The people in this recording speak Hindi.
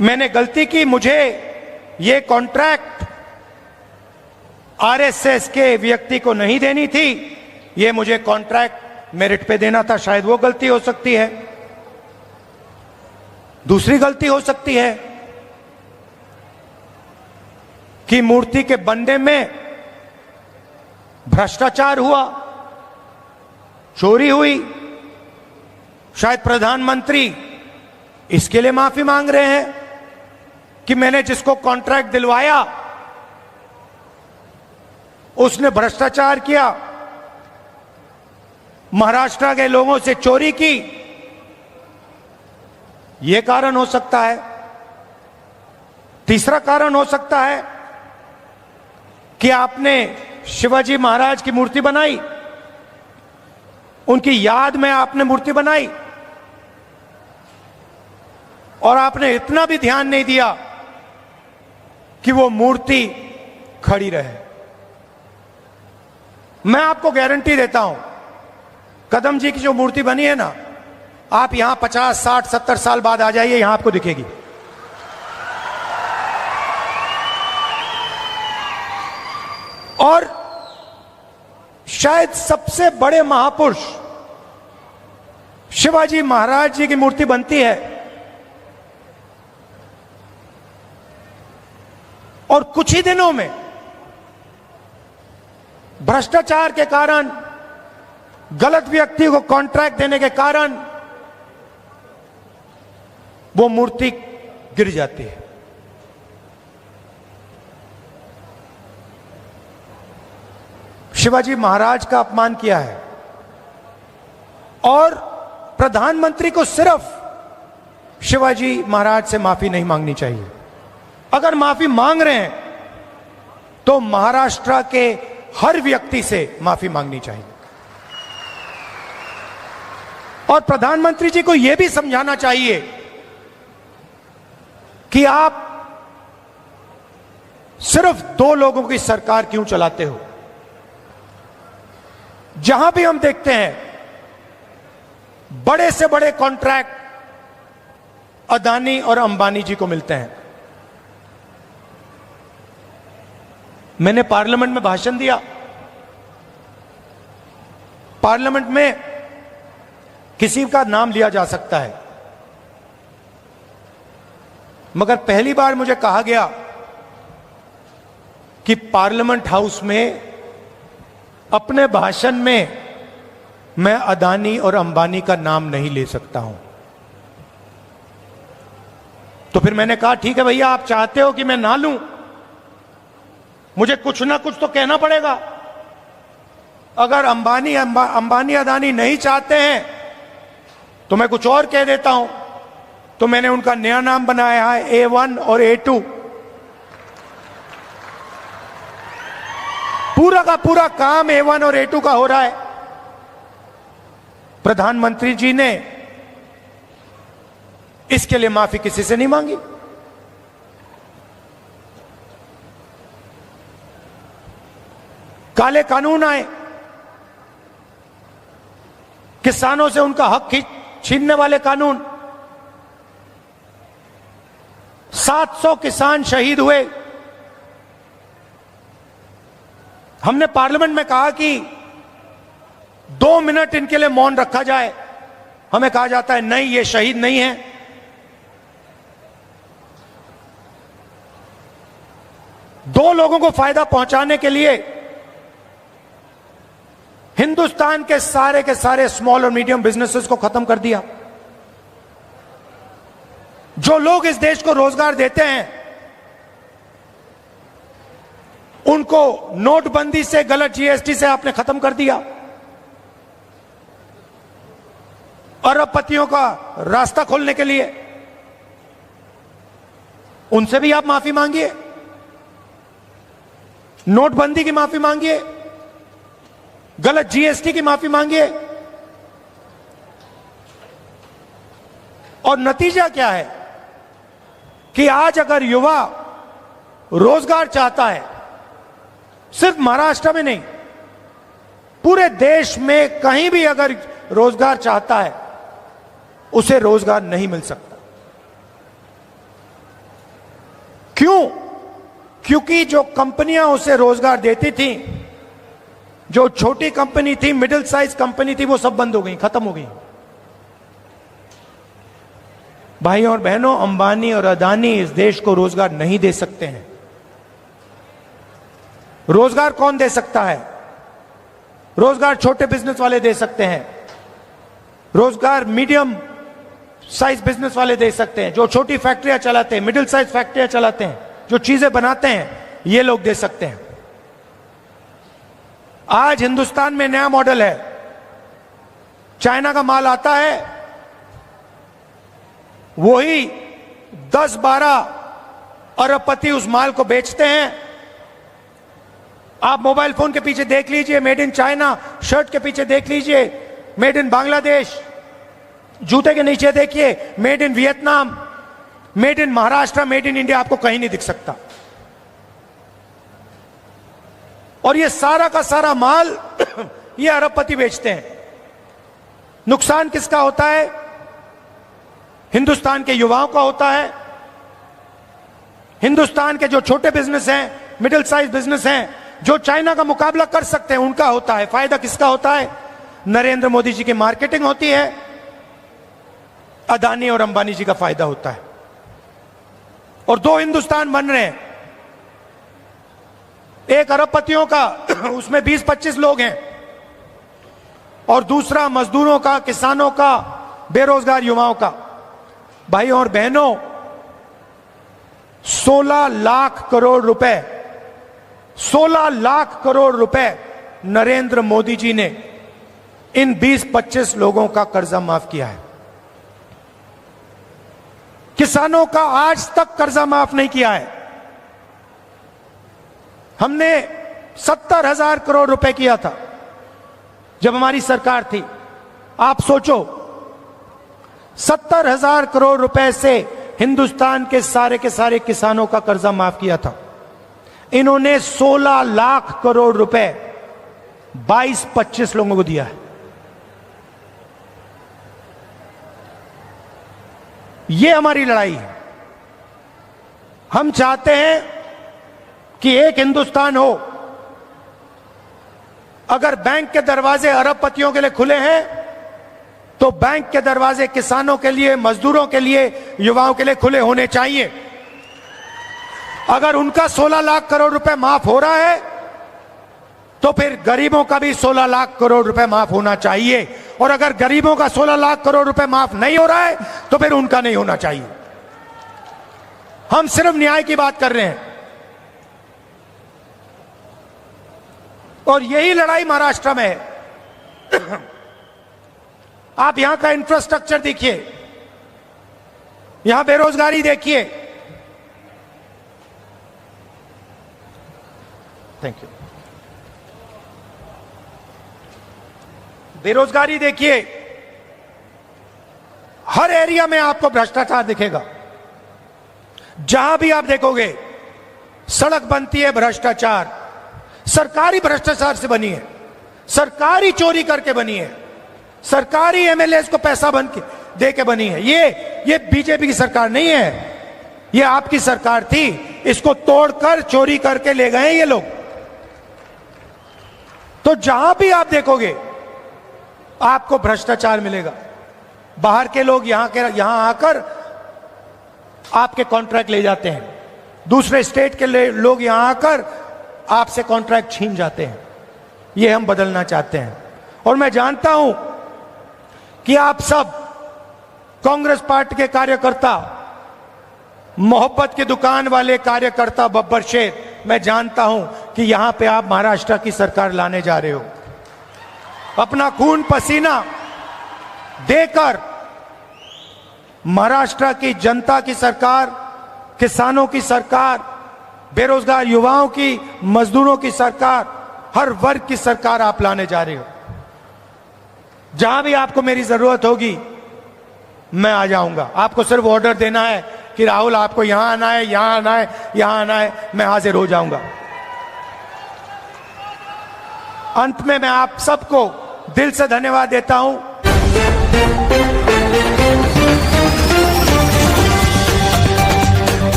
मैंने गलती की, मुझे ये कॉन्ट्रैक्ट आरएसएस के व्यक्ति को नहीं देनी थी, ये मुझे कॉन्ट्रैक्ट मेरिट पे देना था। शायद वो गलती हो सकती है। दूसरी गलती हो सकती है कि मूर्ति के बनने में भ्रष्टाचार हुआ, चोरी हुई। शायद प्रधानमंत्री इसके लिए माफी मांग रहे हैं कि मैंने जिसको कॉन्ट्रैक्ट दिलवाया उसने भ्रष्टाचार किया, महाराष्ट्र के लोगों से चोरी की। यह कारण हो सकता है। तीसरा कारण हो सकता है कि आपने शिवाजी महाराज की मूर्ति बनाई, उनकी याद में आपने मूर्ति बनाई और आपने इतना भी ध्यान नहीं दिया कि वो मूर्ति खड़ी रहे। मैं आपको गारंटी देता हूं, कदम जी की जो मूर्ति बनी है ना, आप यहां 50, 60, 70 साल बाद आ जाइए, यहां आपको दिखेगी। और शायद सबसे बड़े महापुरुष शिवाजी महाराज जी की मूर्ति बनती है और कुछ ही दिनों में भ्रष्टाचार के कारण, गलत व्यक्ति को कॉन्ट्रैक्ट देने के कारण वो मूर्ति गिर जाती है। शिवाजी महाराज का अपमान किया है और प्रधानमंत्री को सिर्फ शिवाजी महाराज से माफी नहीं मांगनी चाहिए। अगर माफी मांग रहे हैं तो महाराष्ट्र के हर व्यक्ति से माफी मांगनी चाहिए। और प्रधानमंत्री जी को यह भी समझाना चाहिए कि आप सिर्फ 2 लोगों की सरकार क्यों चलाते हो। जहां भी हम देखते हैं बड़े से बड़े कॉन्ट्रैक्ट अदानी और अंबानी जी को मिलते हैं। मैंने पार्लियामेंट में भाषण दिया। पार्लियामेंट में किसी का नाम लिया जा सकता है, मगर पहली बार मुझे कहा गया कि पार्लियामेंट हाउस में अपने भाषण में मैं अदानी और अंबानी का नाम नहीं ले सकता हूं। तो फिर मैंने कहा ठीक है भैया, आप चाहते हो कि मैं ना लूं, मुझे कुछ ना कुछ तो कहना पड़ेगा। अगर अंबानी अदानी नहीं चाहते हैं तो मैं कुछ और कह देता हूं। तो मैंने उनका नया नाम बनाया है A1 और A2। पूरा का पूरा काम A1 और A2 का हो रहा है। प्रधानमंत्री जी ने इसके लिए माफी किसी से नहीं मांगी। काले कानून आए, किसानों से उनका हक छीनने वाले कानून, 700 किसान शहीद हुए। हमने पार्लियामेंट में कहा कि 2 मिनट इनके लिए मौन रखा जाए। हमें कहा जाता है नहीं, ये शहीद नहीं है। दो लोगों को फायदा पहुंचाने के लिए हिंदुस्तान के सारे स्मॉल और मीडियम बिजनेसेस को खत्म कर दिया। जो लोग इस देश को रोजगार देते हैं उनको नोटबंदी से, गलत जीएसटी से आपने खत्म कर दिया। अरबपतियों का रास्ता खोलने के लिए उनसे भी आप माफी मांगिए, नोटबंदी की माफी मांगिए, गलत जीएसटी की माफी मांगिए। और नतीजा क्या है कि आज अगर युवा रोजगार चाहता है, सिर्फ महाराष्ट्र में नहीं, पूरे देश में कहीं भी अगर रोजगार चाहता है, उसे रोजगार नहीं मिल सकता। क्योंकि जो कंपनियां उसे रोजगार देती थी, जो छोटी कंपनी थी, मिडिल साइज कंपनी थी, वो सब बंद हो गई, खत्म हो गई। भाइयों और बहनों, अंबानी और अदानी इस देश को रोजगार नहीं दे सकते हैं। रोजगार कौन दे सकता है? रोजगार छोटे बिजनेस वाले दे सकते हैं, रोजगार मीडियम साइज बिजनेस वाले दे सकते हैं, जो छोटी फैक्ट्रियां चलाते हैं, मिडिल साइज फैक्ट्रियां चलाते हैं, जो चीजें बनाते हैं, ये लोग दे सकते हैं। आज हिंदुस्तान में नया मॉडल है, चाइना का माल आता है, वही 10-12 अरबपति उस माल को बेचते हैं। आप मोबाइल फोन के पीछे देख लीजिए मेड इन चाइना, शर्ट के पीछे देख लीजिए मेड इन बांग्लादेश, जूते के नीचे देखिए made in Vietnam, made in Maharashtra, made in India, आपको कहीं नहीं दिख सकता। और ये सारा का सारा माल ये अरबपति बेचते हैं। नुकसान किसका होता है? हिंदुस्तान के युवाओं का होता है। हिंदुस्तान के जो छोटे बिजनेस हैं, मिडिल साइज बिजनेस हैं, जो चाइना का मुकाबला कर सकते हैं, उनका होता है। फायदा किसका होता है? नरेंद्र मोदी जी की मार्केटिंग होती है, अदानी और अंबानी जी का फायदा होता है। और दो हिंदुस्तान बन रहे हैं, एक अरबपतियों का, उसमें 20-25 लोग हैं, और दूसरा मजदूरों का, किसानों का, बेरोजगार युवाओं का। भाइयों और बहनों, 16 लाख करोड़ रुपए, 16 लाख करोड़ रुपए नरेंद्र मोदी जी ने इन 20-25 लोगों का कर्जा माफ किया है। किसानों का आज तक कर्जा माफ नहीं किया है। हमने 70,000 करोड़ रुपए किया था जब हमारी सरकार थी। आप सोचो, 70,000 करोड़ रुपए से हिंदुस्तान के सारे किसानों का कर्जा माफ किया था। इन्होंने 16 लाख करोड़ रुपए 22-25 लोगों को दिया है। ये हमारी लड़ाई है। हम चाहते हैं कि एक हिंदुस्तान हो। अगर बैंक के दरवाजे अरबपतियों के लिए खुले हैं, तो बैंक के दरवाजे किसानों के लिए, मजदूरों के लिए, युवाओं के लिए खुले होने चाहिए। अगर उनका 16 लाख करोड़ रुपए माफ हो रहा है, तो फिर गरीबों का भी 16 लाख करोड़ रुपए माफ होना चाहिए। और अगर गरीबों का 16 लाख करोड़ रुपए माफ नहीं हो रहा है, तो फिर उनका नहीं होना चाहिए। हम सिर्फ न्याय की बात कर रहे हैं। और यही लड़ाई महाराष्ट्र में है। आप यहां का इंफ्रास्ट्रक्चर देखिए, यहां बेरोजगारी देखिए। Thank you. बेरोजगारी देखिए, हर एरिया में आपको भ्रष्टाचार दिखेगा। जहां भी आप देखोगे सड़क बनती है, भ्रष्टाचार, सरकारी भ्रष्टाचार से बनी है, सरकारी चोरी करके बनी है, सरकारी एमएलए को पैसा बन के दे के बनी है। ये बीजेपी की सरकार नहीं है, ये आपकी सरकार थी। इसको तोड़कर चोरी करके ले गए ये लोग। तो जहां भी आप देखोगे आपको भ्रष्टाचार मिलेगा। बाहर के लोग यहां आकर आपके कॉन्ट्रैक्ट ले जाते हैं, दूसरे स्टेट के लोग यहां आकर आपसे कॉन्ट्रैक्ट छीन जाते हैं। ये हम बदलना चाहते हैं। और मैं जानता हूं कि आप सब कांग्रेस पार्टी के कार्यकर्ता, मोहब्बत की दुकान वाले कार्यकर्ता, बब्बर शेर, मैं जानता हूं कि यहां पे आप महाराष्ट्र की सरकार लाने जा रहे हो। अपना खून पसीना देकर महाराष्ट्र की जनता की सरकार, किसानों की सरकार, बेरोजगार युवाओं की, मजदूरों की सरकार, हर वर्ग की सरकार आप लाने जा रहे हो। जहां भी आपको मेरी जरूरत होगी मैं आ जाऊंगा। आपको सिर्फ ऑर्डर देना है कि राहुल आपको यहां आना है, यहां आना है, यहां आना है, मैं हाजिर हो जाऊंगा। अंत में मैं आप सबको दिल से धन्यवाद देता हूं।